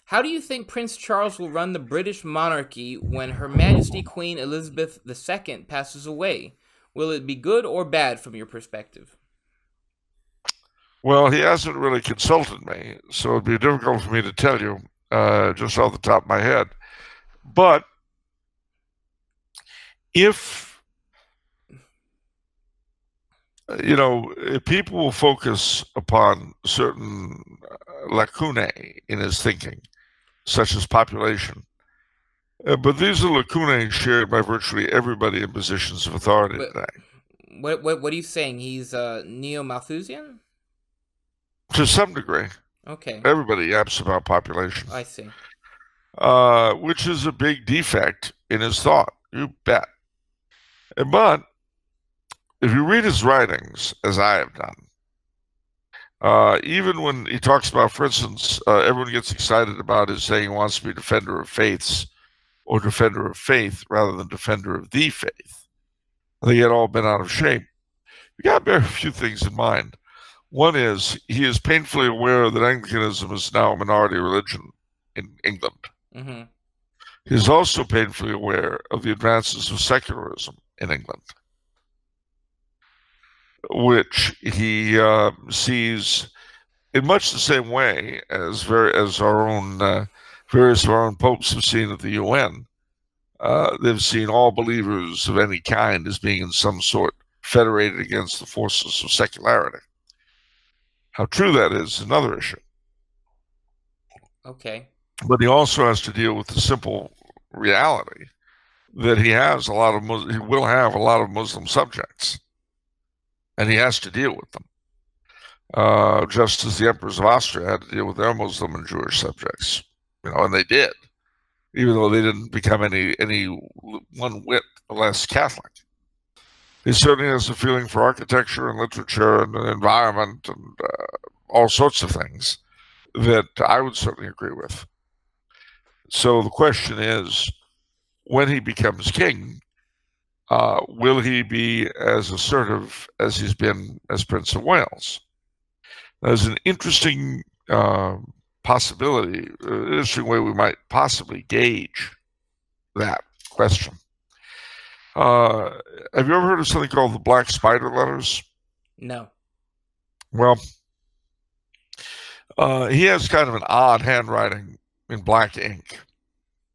How do you think Prince Charles will run the British monarchy when Her Majesty Queen Elizabeth II passes away? Will it be good or bad from your perspective? Well, he hasn't really consulted me, so it'd be difficult for me to tell you just off the top of my head. But if if people will focus upon certain lacunae in his thinking, such as population. But these are lacunae shared by virtually everybody in positions of authority But today. what are you saying? He's neo-Malthusian? To some degree, Okay, everybody yaps about population, I see. which is a big defect in his thought. You bet. But if you read his writings, as I have done, even when he talks about, for instance, everyone gets excited about his saying he wants to be defender of faiths or defender of faith rather than defender of the faith. They get all bent out of shape. You got to bear a few things in mind. One is he is painfully aware that Anglicanism is now a minority religion in England. Mm-hmm. He is also painfully aware of the advances of secularism in England, which he sees in much the same way as our own various of our own popes have seen at the UN. They've seen all believers of any kind as being in some sort federated against the forces of secularity. How true that is another issue. Okay. But he also has to deal with the simple reality that he will have a lot of Muslim subjects, and he has to deal with them. Just as the emperors of Austria had to deal with their Muslim and Jewish subjects, and they did, even though they didn't become any one whit less Catholic. He certainly has a feeling for architecture and literature and the environment and all sorts of things that I would certainly agree with. So the question is, when he becomes king, will he be as assertive as he's been as Prince of Wales? There's an interesting possibility, an interesting way we might possibly gauge that question. Have you ever heard of something called the Black Spider letters? No. Well, he has kind of an odd handwriting in black ink.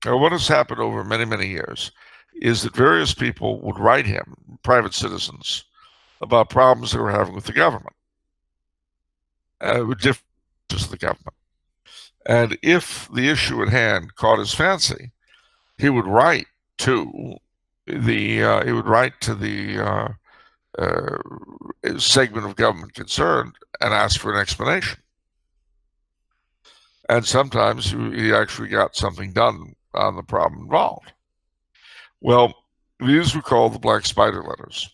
Now, what has happened over many, many years is that various people would write him, private citizens, about problems they were having with the government, with differences of the government. And if the issue at hand caught his fancy, he would write to the segment of government concerned and ask for an explanation. And sometimes he actually got something done on the problem involved. Well, these were called the Black Spider letters.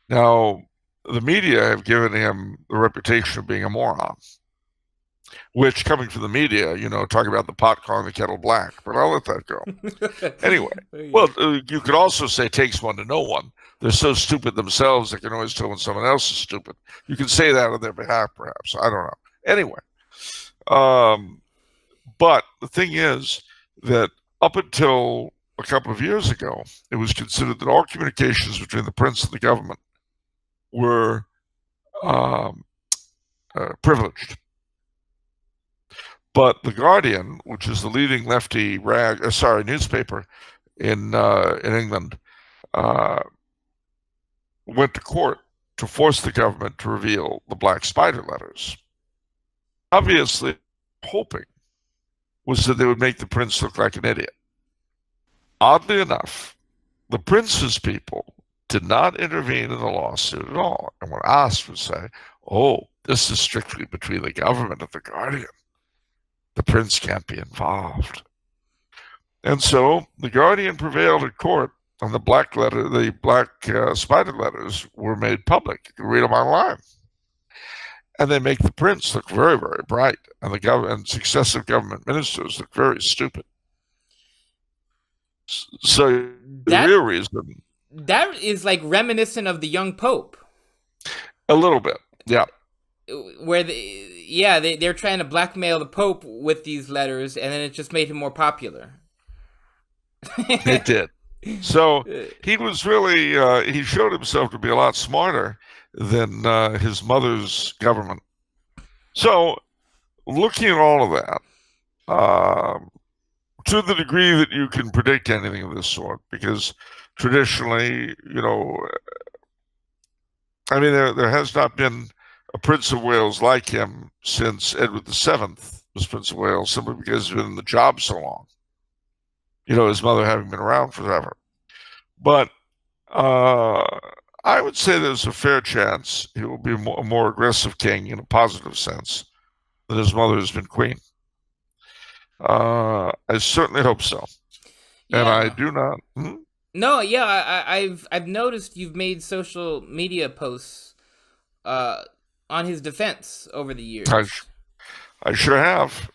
Now, the media have given him the reputation of being a moron, which, coming from the media, talking about the pot calling the kettle black, but I'll let that go. Anyway, well, you could also say takes one to know one. They're so stupid themselves, they can always tell when someone else is stupid. You can say that on their behalf, perhaps. I don't know. Anyway, but the thing is that up until a couple of years ago, it was considered that all communications between the prince and the government were privileged. But the Guardian, which is the leading lefty newspaper in England, went to court to force the government to reveal the Black Spider letters. Obviously, hoping was that they would make the prince look like an idiot. Oddly enough, the prince's people did not intervene in the lawsuit at all, and when asked would say, "Oh, this is strictly between the government and the Guardian. The prince can't be involved." And so the Guardian prevailed at court, and the Black Spider letters were made public. You can read them online. And they make the prince look very, very bright, and the government and successive government ministers look very stupid. So the That real reason, that is like reminiscent of the young pope, a little bit, yeah. where yeah, they're trying to blackmail the Pope with these letters, and then it just made him more popular. It did. So he was really, he showed himself to be a lot smarter than his mother's government. So, looking at all of that, to the degree that you can predict anything of this sort, because traditionally, I mean, there has not been a Prince of Wales like him since Edward VII was Prince of Wales, simply because he's been in the job so long. His mother having been around forever. But I would say there's a fair chance he will be a more aggressive king in a positive sense than his mother has been queen. I certainly hope so. Yeah. And I do not. No, yeah, I've noticed you've made social media posts on his defense over the years. I sure have.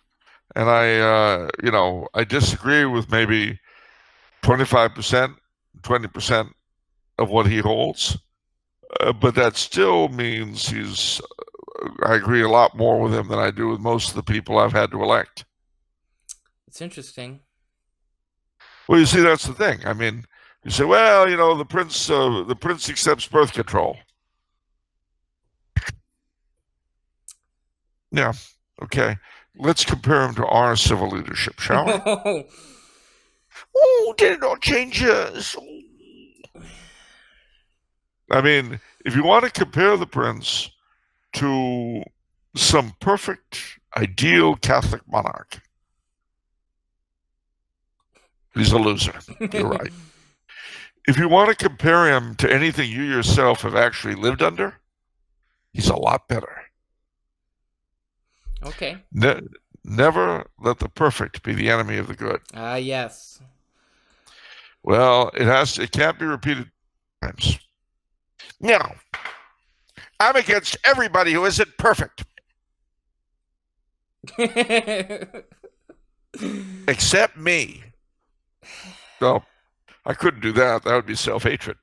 And I disagree with maybe 25%, 20% of what he holds. But that still means I agree a lot more with him than I do with most of the people I've had to elect. It's interesting. Well, you see, that's the thing. I mean, you say, well, the prince accepts birth control. Yeah, okay. Let's compare him to our civil leadership, shall we? Oh, did it not change us? I mean, if you want to compare the prince to some perfect, ideal Catholic monarch, he's a loser. You're right. If you want to compare him to anything you yourself have actually lived under, he's a lot better. Okay. Never let the perfect be the enemy of the good. Yes. Well, it can't be repeated times. No. I'm against everybody who isn't perfect. Except me. No, I couldn't do that. That would be self-hatred.